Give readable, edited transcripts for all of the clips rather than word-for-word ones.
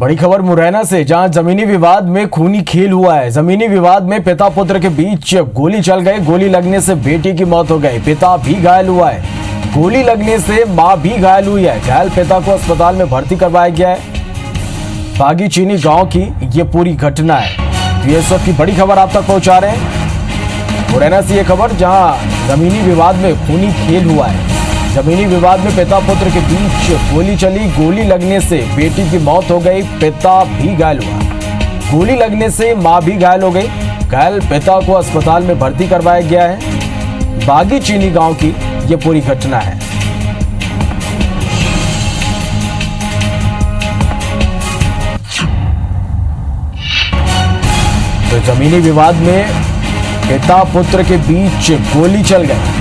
बड़ी खबर मुरैना से, जहां जमीनी विवाद में खूनी खेल हुआ है। जमीनी विवाद में पिता पुत्र के बीच गोली चल गई। गोली लगने से बेटी की मौत हो गई, पिता भी घायल हुआ है। गोली लगने से मां भी घायल हुई है। घायल पिता को अस्पताल में भर्ती करवाया गया है। बागी चीनी गांव की ये पूरी घटना है। तो इस वक्त की बड़ी खबर आप तक पहुंचा रहे हैं मुरैना से ये खबर, जहां जमीनी विवाद में खूनी खेल हुआ है। जमीनी विवाद में पिता पुत्र के बीच गोली चली। गोली लगने से बेटी की मौत हो गई, पिता भी घायल हुआ। गोली लगने से मां भी घायल हो गई। घायल पिता को अस्पताल में भर्ती करवाया गया है। बागी चीनी गांव की ये पूरी घटना है। तो जमीनी विवाद में पिता पुत्र के बीच गोली चल गई।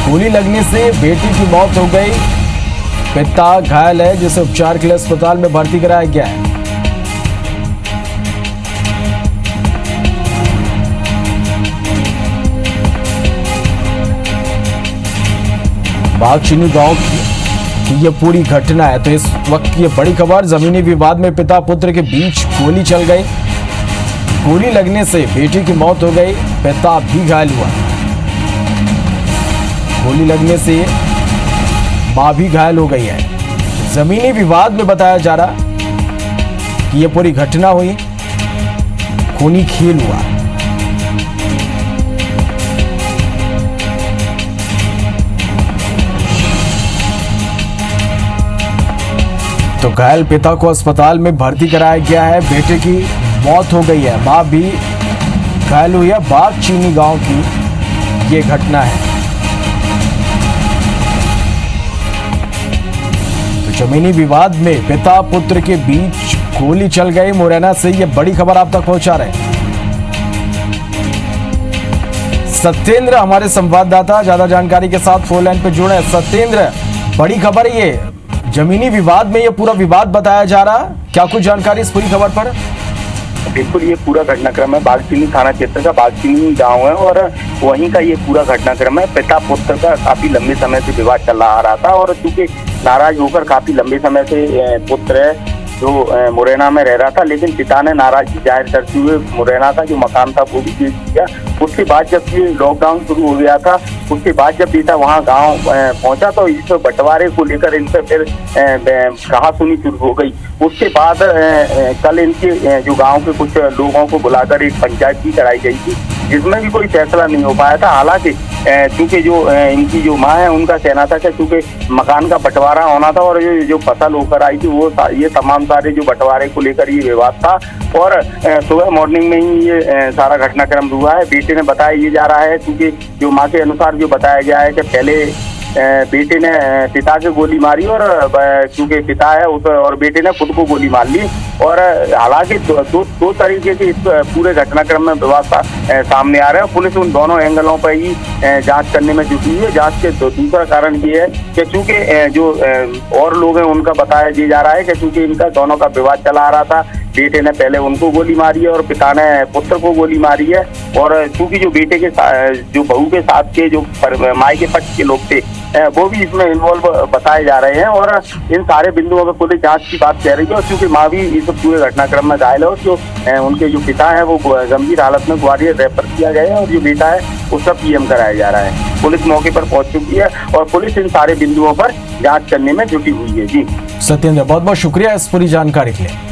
गोली लगने से बेटी की मौत हो गई, पिता घायल है, जिसे उपचार के लिए अस्पताल में भर्ती कराया गया है। बागचीनी गांव की ये पूरी घटना है। तो इस वक्त की ये बड़ी खबर, जमीनी विवाद में पिता पुत्र के बीच गोली चल गई। गोली लगने से बेटी की मौत हो गई, पिता भी घायल हुआ। गोली लगने से मां भी घायल हो गई है। जमीनी विवाद में बताया जा रहा कि यह पूरी घटना हुई, खूनी खेल हुआ। तो घायल पिता को अस्पताल में भर्ती कराया गया है। बेटे की मौत हो गई है, मां भी घायल हुई है। बागचीनी गांव की ये घटना है। जमीनी विवाद में पिता पुत्र के बीच गोली चल गई। मुरैना से ये बड़ी खबर आप तक पहुंचा रहे हैं सत्येंद्र, हमारे संवाददाता ज्यादा जानकारी के साथ फोन लाइन पे जुड़े हैं। सत्येंद्र, बड़ी खबर है ये, जमीनी विवाद में ये पूरा विवाद बताया जा रहा, क्या कुछ जानकारी इस पूरी खबर पर? बिल्कुल, ये पूरा घटनाक्रम है। बागचीनी थाना क्षेत्र का बागचीनी गांव है और वहीं का ये पूरा घटनाक्रम है। पिता पुत्र का काफी लंबे समय से विवाद चला आ रहा था और चूंकि नाराज होकर काफी लंबे समय से पुत्र है जो मुरैना में रह रहा था, लेकिन पिता ने नाराजगी जाहिर करते हुए मुरैना का जो मकान था वो भी बेच दिया। उसके बाद जब ये लॉकडाउन शुरू हो गया था, उसके बाद जब पिता वहाँ गांव पहुंचा तो इस बंटवारे को लेकर इनसे फिर कहासुनी शुरू हो गई। उसके बाद कल इनके जो गांव के कुछ लोगों को बुलाकर एक पंचायत भी कराई गई थी, जिसमें भी कोई फैसला नहीं हो पाया था। हालांकि चूंकि जो इनकी जो माँ है उनका कहना था कि चूंकि मकान का बंटवारा होना था और जो फसल होकर आई थी वो ये तमाम सारे जो बंटवारे को लेकर ये विवाद था। और सुबह मॉर्निंग में ही ये सारा घटनाक्रम हुआ है। बेटे ने बताया ये जा रहा है, क्योंकि जो माँ के अनुसार जो बताया गया है कि पहले बेटे ने पिता के गोली मारी और क्योंकि पिता है उस और बेटे ने खुद को गोली मार ली। और हालांकि दो तरीके के इस पूरे घटनाक्रम में विवाद सामने आ रहे हैं। पुलिस उन दोनों एंगलों पर ही जांच करने में जुटी हुई है। जांच के दूसरा कारण ये है कि चूंकि जो और लोग हैं उनका बताया जा रहा है कि चूंकि इनका दोनों का विवाद चला आ रहा था, बेटे ने पहले उनको गोली मारी है और पिता ने पुत्र को गोली मारी है। और चूंकि जो बेटे के जो बहू के साथ के जो माई के पक्ष के लोग थे वो भी इसमें इन्वॉल्व बताए जा रहे हैं। और इन सारे बिंदुओं पर पुलिस जांच की बात कह रही है। और चूंकि माँ भी इस पूरे घटनाक्रम में घायल है और जो उनके जो पिता है वो गंभीर हालत में ग्वालियर रेफर किया गया है और जो बेटा है उसका पीएम कराया जा रहा है। पुलिस मौके पर पहुंच चुकी है और पुलिस इन सारे बिंदुओं पर जांच करने में जुटी हुई है। जी सत्येंद्र, बहुत बहुत शुक्रिया इस पूरी जानकारी के लिए।